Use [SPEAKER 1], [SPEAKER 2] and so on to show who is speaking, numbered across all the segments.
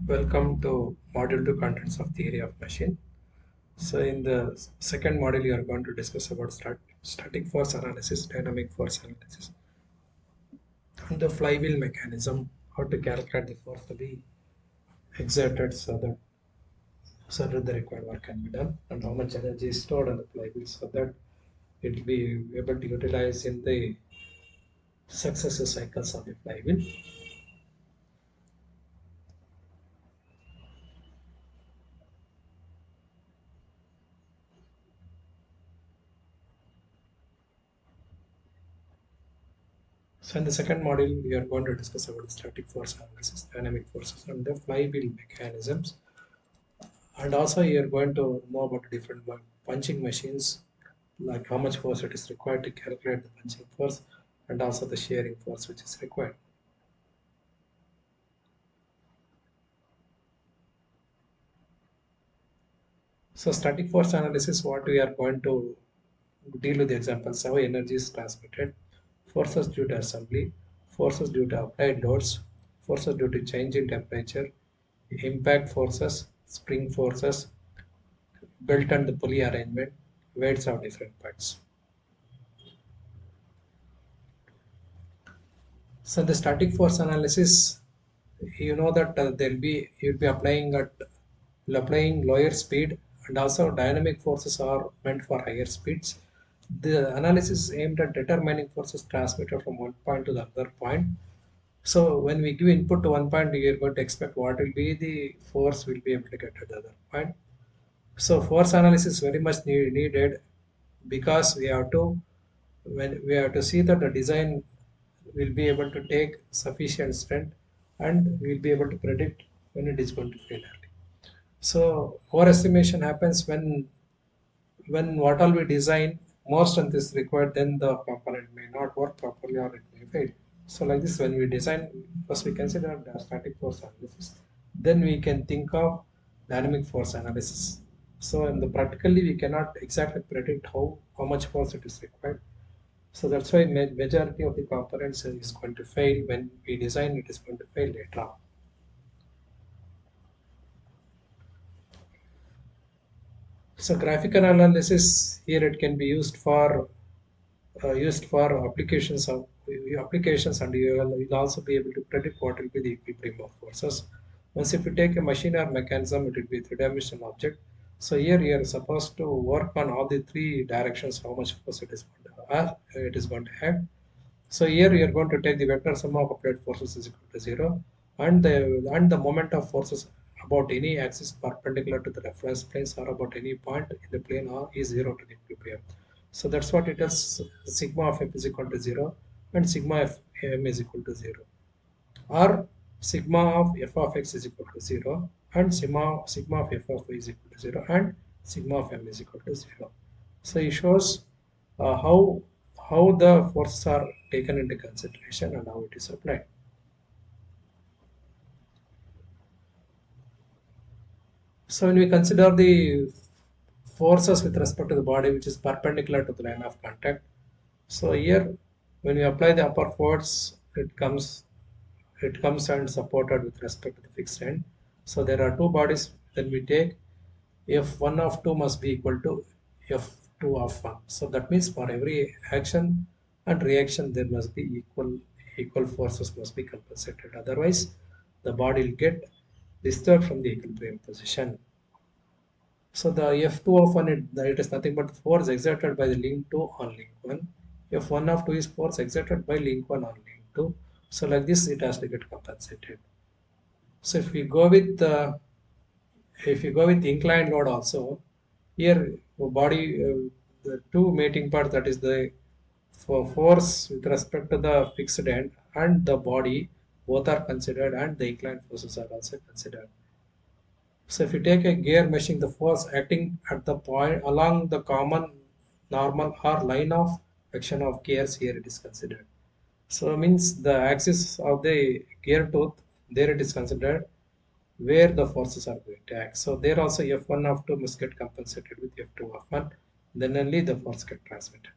[SPEAKER 1] Welcome to Module 2 Contents of Theory of Machine. So in the second module, you are going to discuss about static force analysis, dynamic force analysis, and the flywheel mechanism, how to calculate the force to be exerted so that the required work can be done, and how much energy is stored on the flywheel so that it will be able to utilize in the successive cycles of the flywheel. So in the second module, we are going to discuss about static force analysis, dynamic forces, and the flywheel mechanisms. And also you're going to know about different punching machines, like how much force it is required to calculate the punching force, and also the shearing force which is required. So static force analysis, what we are going to deal with the examples, how energy is transmitted, forces due to assembly, forces due to applied loads, forces due to change in temperature, impact forces, spring forces, belt and the pulley arrangement, weights of different parts. So the static force analysis, you know that you'll be applying lower speed, and also dynamic forces are meant for higher speeds. The analysis is aimed at determining forces transmitted from one point to the other point. So when we give input to one point, you're going to expect what will be the force will be able to get to the other point. So force analysis is very much needed, because we have to see that the design will be able to take sufficient strength, and we'll be able to predict when it is going to fail early. So overestimation happens when what all we design, more strength is required, then the component may not work properly or it may fail. So like this, when we design, first we consider the static force analysis, then we can think of dynamic force analysis. So in the practically, we cannot exactly predict how much force it is required. So that's why majority of the components is going to fail when we design. It is going to fail later on. So graphical analysis here, it can be used for applications, and you'll also be able to predict what will be the equilibrium of forces. Once if you take a machine or mechanism, it will be a three-dimensional object. So here you are supposed to work on all the three directions, how much force it is going to have. So here you are going to take the vector sum of applied forces is equal to 0, and the moment of forces about any axis perpendicular to the reference planes or about any point in the plane R is 0 to the equilibrium. So that's what it is. Sigma of f is equal to 0 and sigma of m is equal to 0, or sigma of f of x is equal to 0 and sigma of f of y is equal to 0 and sigma of m is equal to 0. So it shows how the forces are taken into consideration and how it is applied. So when we consider the forces with respect to the body which is perpendicular to the line of contact, so here when we apply the upper force, it comes and supported with respect to the fixed end. So there are two bodies. Then we take f1 of 2 must be equal to f2 of 1. So that means for every action and reaction, there must be equal forces must be compensated. Otherwise, the body will get disturbed from the equilibrium position. So the f2 of 1, it is nothing but force exerted by the link 2 on link 1. F1 of 2 is force exerted by link 1 on link 2. So like this, it has to get compensated. So if you go with inclined load also, here body, the two mating parts, that is the for force with respect to the fixed end and the body, both are considered, and the inclined forces are also considered. So if you take a gear meshing, the force acting at the point along the common normal or line of action of gears, here it is considered. So means the axis of the gear tooth, there it is considered where the forces are going to act. So there also F1 of 2 must get compensated with F2 of 1, then only the force get transmitted.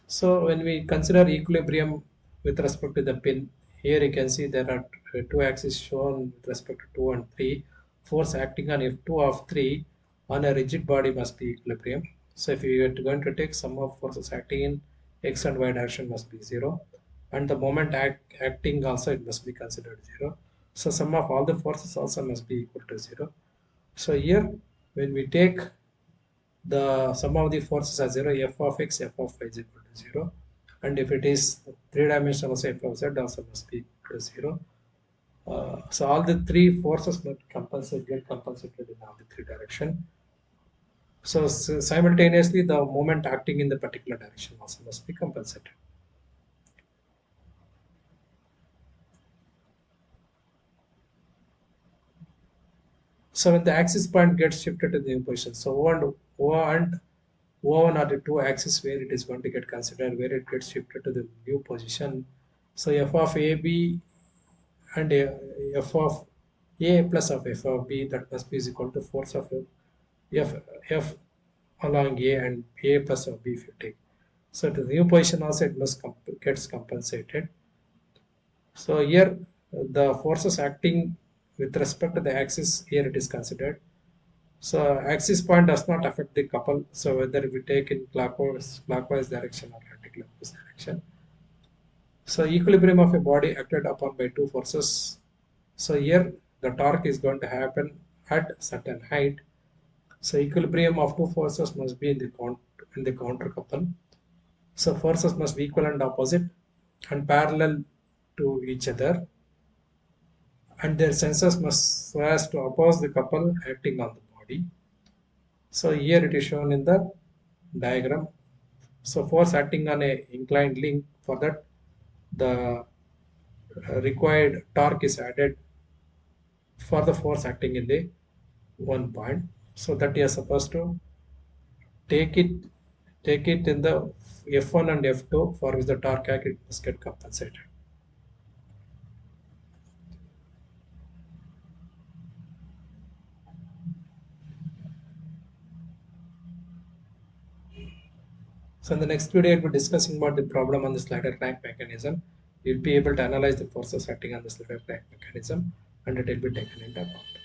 [SPEAKER 1] So when we consider equilibrium with respect to the pin, Here you can see there are two axes shown with respect to 2 and 3. Force acting on F2 of 3 on a rigid body must be equilibrium. So if you are going to take sum of forces acting in x and y direction must be 0, and the moment acting also it must be considered 0. So sum of all the forces also must be equal to 0. So here when we take the sum of the forces as 0, f of x, f of y is equal to 0. And if it is three-dimensional, also f of z also must be equal to 0. So all the three forces must get compensated in all the three direction. So simultaneously, the moment acting in the particular direction also must be compensated. So when the axis point gets shifted to the new position, so O1 are the two axes where it is going to get considered, where it gets shifted to the new position. So f of AB and f of A plus of f of B, that must be is equal to force of f f along A and A plus of B if you take. So the new position also it must gets compensated. So here the forces acting with respect to the axis, here it is considered. So axis point does not affect the couple. So whether we take in clockwise direction or anti-clockwise direction. So equilibrium of a body acted upon by two forces. So here the torque is going to happen at certain height. So equilibrium of two forces must be in the counter couple. So forces must be equal and opposite and parallel to each other, and their sensors must so as to oppose the couple acting on the body. So here it is shown in the diagram. So force acting on a inclined link, for that the required torque is added for the force acting in the one point. So that you are supposed to take it take it in the F1 and F2, for which the torque it must get compensated. So in the next video, I'll be discussing about the problem on the slider crank mechanism. You'll be able to analyze the forces acting on the slider crank mechanism, and it will be taken into account.